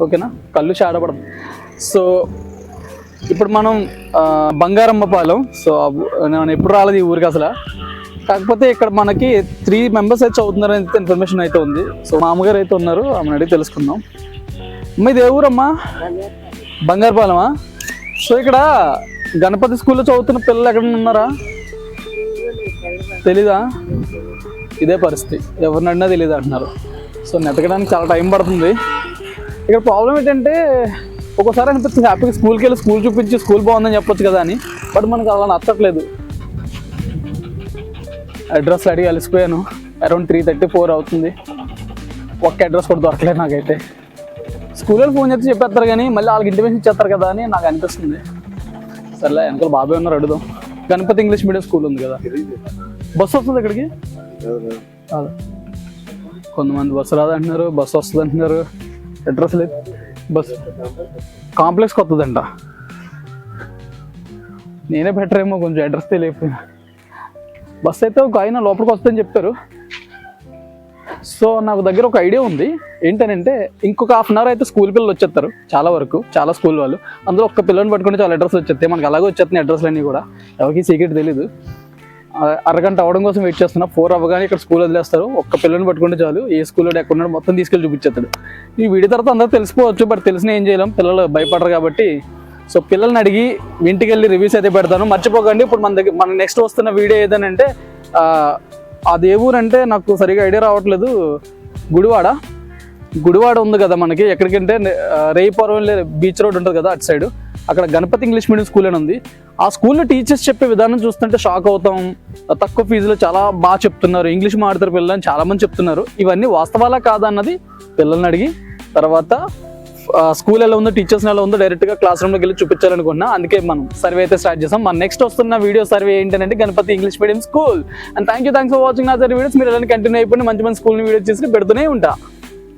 ఓకేనా, కళ్ళు షాడపడదు. సో ఇప్పుడు మనం బంగారమ్మపాలెం. సో నేను ఎప్పుడు రాలేదు ఈ ఊరికి అసలు. కాకపోతే ఇక్కడ మనకి 3 మెంబర్స్ అయితే చదువుతున్నారని అయితే ఇన్ఫర్మేషన్ అయితే ఉంది. సో మా అమ్మగారు అయితే ఉన్నారు, ఆమెను అడిగి తెలుసుకుందాం. మీది ఏ ఊరమ్మా? బంగారపాలెమా? సో ఇక్కడ గణపతి స్కూల్లో చదువుతున్న పిల్లలు ఎక్కడ ఉన్నారా? తెలీదా? ఇదే పరిస్థితి, ఎవరిని అడినా తెలియదు అంటున్నారు. సో నెతకడానికి చాలా టైం పడుతుంది. ఇక్కడ ప్రాబ్లం ఏంటంటే ఒక్కోసారి అనిపిస్తుంది హ్యాపీగా స్కూల్కి వెళ్ళి స్కూల్ చూపించి స్కూల్ బాగుందని చెప్పొచ్చు కదా అని, బట్ మనకు అలా నచ్చట్లేదు. అడ్రస్ అడిగి అలసిపోయాను. అరౌండ్ 3:34 అవుతుంది. ఒక్క అడ్రస్ కూడా దొరకలేదు నాకైతే. స్కూల్లో ఫోన్ చేస్తే చెప్పేస్తారు కానీ మళ్ళీ వాళ్ళకి ఇంటిమేషన్ ఇచ్చేస్తారు కదా అని నాకు అనిపిస్తుంది. సర్లే, వెనకాల బాబాయ్ ఉన్నారు, అడుగుదాం. గణపతి ఇంగ్లీష్ మీడియం స్కూల్ ఉంది కదా, బస్సు వస్తుంది ఇక్కడికి? కొంతమంది బస్సు రాదంటున్నారు, బస్సు వస్తుంది అంటున్నారు. అడ్రస్ లేదు. బస్ కాంప్లెక్స్ కొత్తదంట. నేనే బెటర్ ఏమో, కొంచెం అడ్రస్ తెలియకపోయినా. బస్ అయితే ఒక ఆయన లోపలికి వస్తుందని చెప్పారు. సో నాకు దగ్గర ఒక ఐడియా ఉంది. ఏంటనంటే ఇంకొక హాఫ్ అన్ అవర్ అయితే స్కూల్ పిల్లలు వచ్చేస్తారు చాలా వరకు, చాలా స్కూల్ వాళ్ళు. అందులో ఒక్క పిల్లని పట్టుకుంటే చాలా అడ్రస్ వచ్చేస్తాయి. మనకు అలాగే వచ్చేస్తున్నాయి అడ్రస్లు అన్నీ కూడా, ఎవరికి సీక్రెట్ తెలీదు. అరగంట అవ్వడం కోసం వెయిట్ చేస్తున్నా. 4 అవ్వగానే ఇక్కడ స్కూల్ వదిలేస్తారు. ఒక్క పిల్లని పట్టుకుంటే చాలు, ఏ స్కూల్లో ఎక్కడున్నాడు మొత్తం తీసుకెళ్ళి చూపించేస్తాడు. ఈ వీడియో తర్వాత అందరూ తెలిసిపోవచ్చు, బట్ తెలిసిన ఏం చేయలేం, పిల్లలు భయపడరు కాబట్టి. సో పిల్లల్ని అడిగి ఇంటికి వెళ్ళి రివ్యూస్ అయితే పెడతాను. మర్చిపోకండి. ఇప్పుడు మన నెక్స్ట్ వస్తున్న వీడియో ఏదనంటే అది ఏ ఊరు అంటే నాకు సరిగా ఐడియా రావట్లేదు. గుడివాడ ఉంది కదా మనకి. ఎక్కడికంటే రేయిపురం బీచ్ రోడ్ ఉంటుంది కదా, అటు సైడ్. అక్కడ గణపతి ఇంగ్లీష్ మీడియం స్కూల్ అని ఉంది. ఆ స్కూల్లో టీచర్స్ చెప్పే విధానం చూస్తుంటే షాక్ అవుతాం. తక్కువ ఫీజులో చాలా బాగా చెప్తున్నారు, ఇంగ్లీష్ మాట్లాడతారు పిల్లలు అని చాలా మంది చెప్తున్నారు. ఇవన్నీ వాస్తవాలా కాదా అన్నది పిల్లల్ని అడిగి, తర్వాత స్కూల్ ఎలా ఉందో, టీచర్స్ ఎలా ఉందో డైరెక్ట్గా క్లాస్ రూమ్లోకి వెళ్ళి చూపించాలనుకున్నా. అందుకే మనం సర్వే అయితే స్టార్ట్ చేసాం. మన నెక్స్ట్ వస్తున్న వీడియో సర్వే ఏంటంటే Ganapathi English medium school. And thanks for watching నా వీడియోస్. మీరు ఎలా కంటిన్యూ అయిపోయి మంచి స్కూల్ వీడియోస్ చేసి పెడుతూనే ఉంటా.